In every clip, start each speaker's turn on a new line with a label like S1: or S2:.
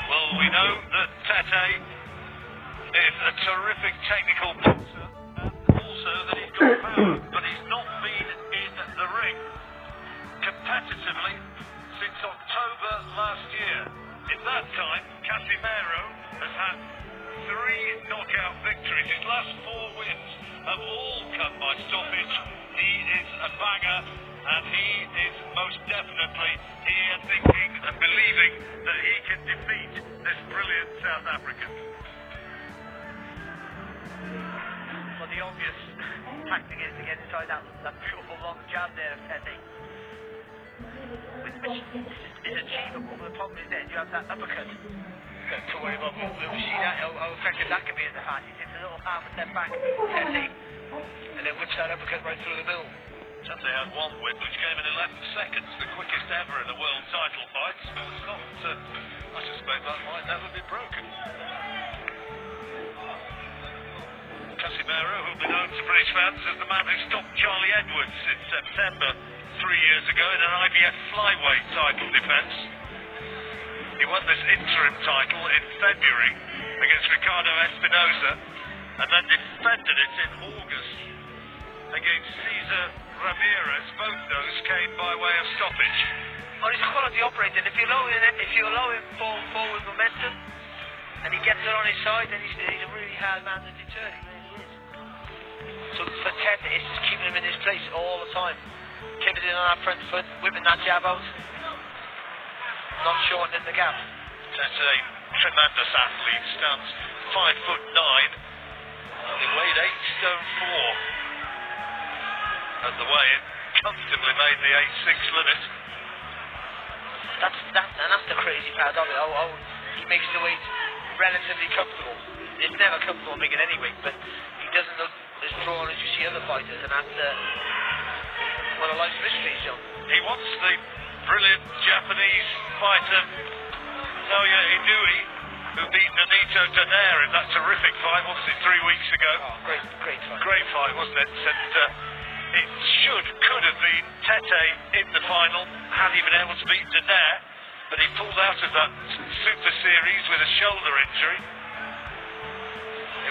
S1: Well, we know that Tete is a terrific technical boxer and also that he's got power, but he's not been in the ring competitively since October last year. In that time, Casimiro has had 3 knockout victories. His last 4 wins have all come by stoppage. He is a banger, and he is most definitely here thinking and believing that he can defeat this brilliant South African.
S2: Well, the obvious tactic is to get inside that beautiful long jab there of Tete, which is achievable, but the problem is then you have that uppercut. Don't to worry about movement. We see that, how effective that can be in the fight. He takes a little half a step back, Tete, and then whips that uppercut right through the middle.
S1: Tete had 1 whip which came in 11 seconds, the quickest ever in a world title fight, but it's not, I suspect that might never be broken. Casimiro, who'll be known to British fans as the man who stopped Charlie Edwards in September 3 years ago in an IBF flyweight title defence. He won this interim title in February against Ricardo Espinosa and then defended it in August against Cesar Ramirez. Both those came by way of stoppage.
S2: Well, he's a quality operator, and if you allow him forward momentum and he gets it on his side, then he's a really hard man to deter. He really is. So for Tete, it's just keeping him in his place all the time. Pivoting on that front foot, whipping that jab out, not shortening the gap.
S1: Tete, tremendous athlete, stands 5'9", only weighed 8 stone 4, and the weight comfortably made the 8'6" limit.
S2: That's the crazy part of it. How he makes the weight relatively comfortable. It's never comfortable making any weight, but he doesn't look as drawn as you see other fighters, and that's one of life's mysteries, John.
S1: He wants the brilliant Japanese fighter Naoya Inoue, who beat Nonito Donaire in that terrific fight, wasn't it, 3 weeks ago?
S2: Oh, great fight.
S1: Great fight, wasn't it? And it could have been Tete in the final had he been able to beat Donaire, but he pulled out of that Super Series with a shoulder injury.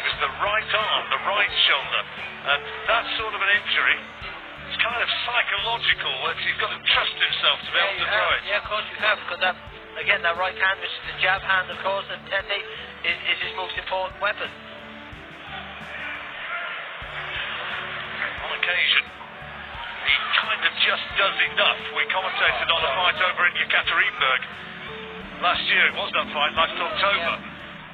S1: It was the right arm, the right shoulder, and that sort of an injury, it's kind of psychological. He's got to trust himself to be able to throw it.
S2: Yeah, of course you have, because that right hand, which is the jab hand, of course, and Tete is his most important weapon.
S1: On occasion, he kind of just does enough. We commentated on a fight over in Yekaterinburg last year. It was that fight last October. Yeah.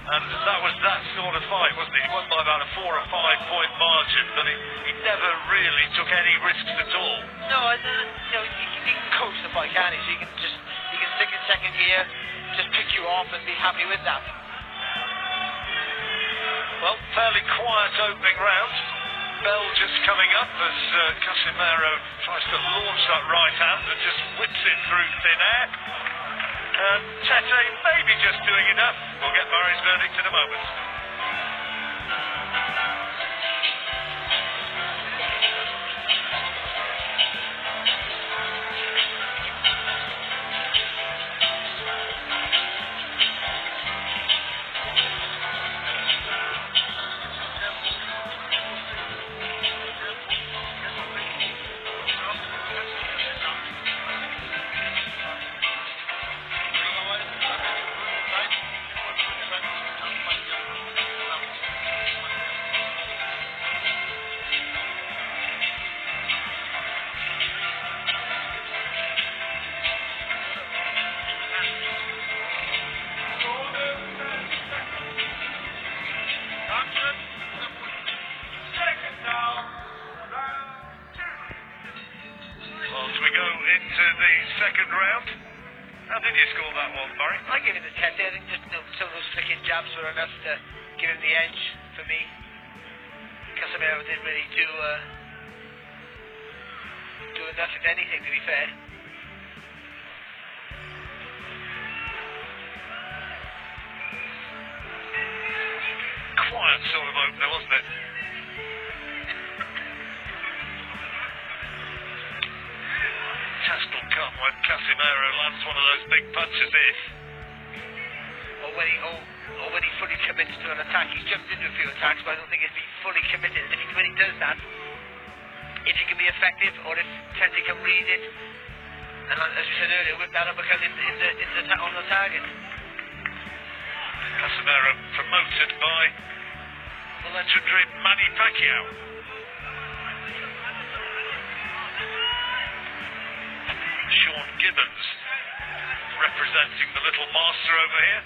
S1: And that was that sort of fight, wasn't it? He won by about a 4 or 5 point margin, but he never really took any risks at all.
S2: No, he can coach the fight, can't he? So he can stick in second gear, just pick you off and be happy with that.
S1: Well, fairly quiet opening round. Bell just coming up as Casimiro tries to launch that right hand and just whips it through thin air. And Tete maybe just doing enough. We'll get Murray's verdict in a moment. Second round. How did you score that one, Murray?
S2: I give it to Tete. I think just some of those flicking jabs were enough to give him the edge for me. Casimiro didn't really do enough, if anything, to be fair.
S1: Quiet sort of opener, wasn't it? when Casimiro lands one of those big punches if.
S2: Or when he fully commits to an attack. He's jumped into a few attacks, but I don't think he's been fully committed. And when he does that, if he can be effective, or if Tete can read it, and as you said earlier, whip that uppercut on the target.
S1: Casimiro promoted by the legendary Manny Pacquiao. Sean Gibbons representing the little master over here.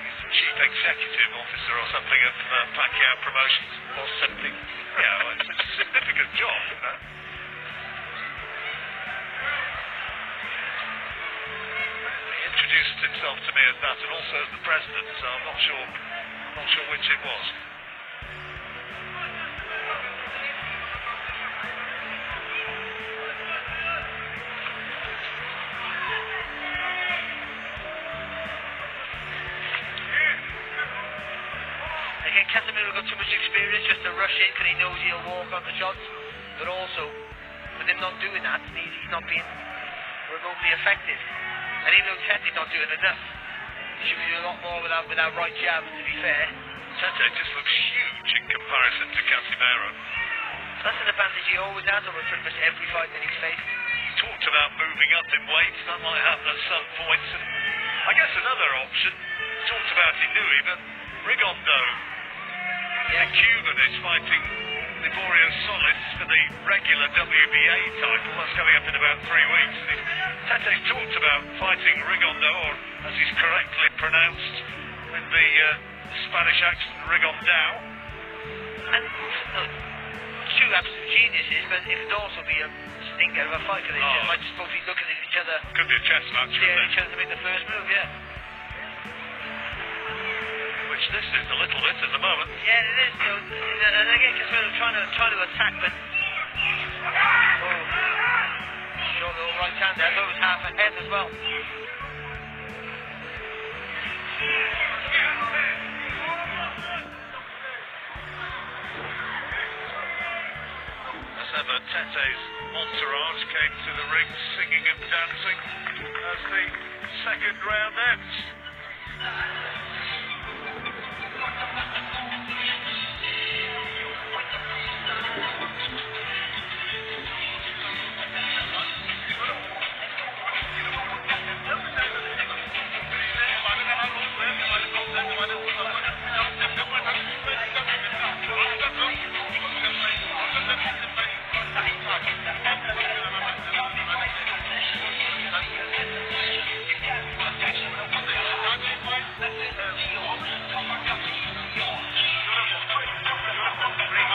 S1: He's the chief executive officer or something of Pacquiao Promotions.
S2: Or something.
S1: Yeah, well, it's a significant job, you know. He introduced himself to me as that, and also as the president, so I'm not sure which it was.
S2: Again, Casimiro got too much experience just to rush in because he knows he'll walk on the shots, but also with him not doing that, he's not being remotely effective. And even though Tete's not doing enough, he should be doing a lot more with that right jab, to be fair.
S1: Tete just looks huge in comparison to Casimiro.
S2: That's an advantage he always has over pretty much every fight that he's faced.
S1: He talked about moving up in weight, that might happen at some points. And I guess another option, talked about Inui, but Rigondo, the Cuban, is fighting Liborio Solis for the regular WBA title. That's coming up in about 3 weeks. Tete's talked about fighting Rigondo, or as he's correctly pronounced with the Spanish accent, Rigondao.
S2: And two absolute geniuses, but it could also be a stinker of a fight, because they might just both be looking at each other.
S1: Could be a chess match.
S2: Staring at each other to make the first move, yeah.
S1: Which this is a little bit at the moment.
S2: Yeah, it is. So, and again, Casimiro trying to attack, but short little right hand there. I thought it was half a head as well.
S1: As ever, Tete's entourage came to the ring singing and dancing as the second round ends.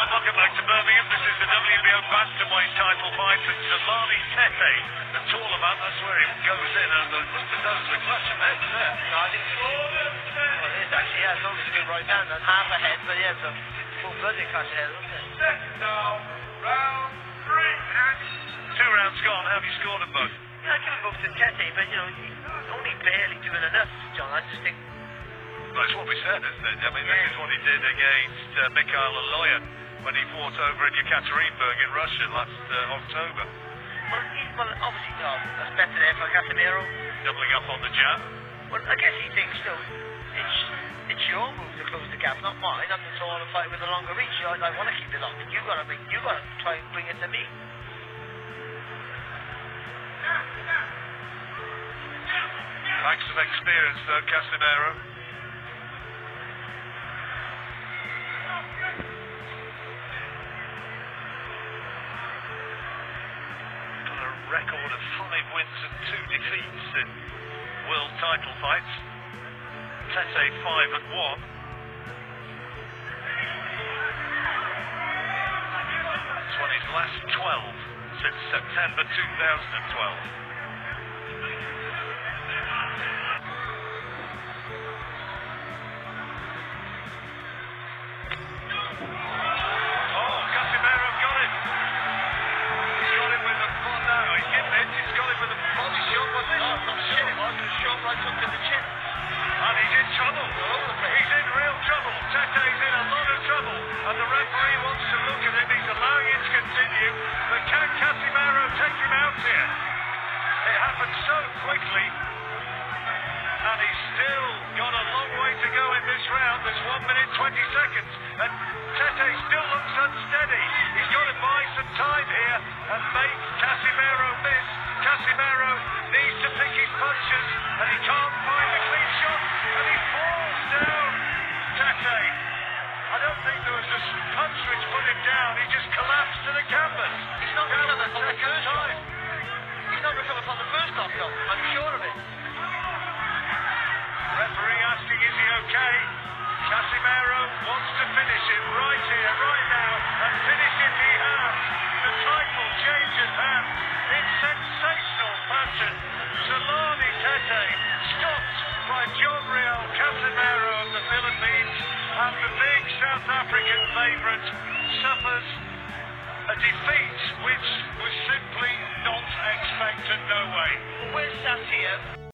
S1: Welcome back to Birmingham. This is the WBO bantamweight title fight, and Zolani Tete, the taller man, that's where he goes in, and the clash of heads there.
S2: No, I think well, it is actually, yeah, as long as it's a good right hand, that's half a head, but yeah, it's a full-blooded clash of heads, isn't it?
S1: Round 3. 2 rounds gone. How have you scored them both?
S2: Yeah, I give it both to Tete, but you know, he's only barely doing enough, John. I just think.
S1: Well, it's what we said, isn't it? I mean, this is what he did against Mikhail Aloyan when he fought over in Yekaterinburg in Russia last October.
S2: Well, obviously, that's better there for Casimiro.
S1: Doubling up on the jab.
S2: Well, I guess he thinks, you know, it's your move to close the gap, not mine. I'm the taller fighter with a longer reach. I want to keep it on. You got to try and bring it to me.
S1: Lacks of experience, though, Casimiro. Record of 5 wins and 2 defeats in world title fights. Tete 5-1. It's won his last 12 since September 2012. and make Casimiro miss. Casimiro needs to pick his punches, and he can't find a clean shot, and he falls down. Tete, I don't think there was a punch which put him down. He just collapsed to the canvas.
S2: He's not recovered from the first time. He's not recovered from the first knockout, I'm sure of it.
S1: Referee asking, is he okay? Casimiro wants to finish it right here, right now, and finish if he has. The title changes hands in sensational fashion. Zolani Tete, stopped by John Real Casimiro of the Philippines, and the big South African favourite suffers a defeat which was simply not expected, no way.
S2: Where's Sassia?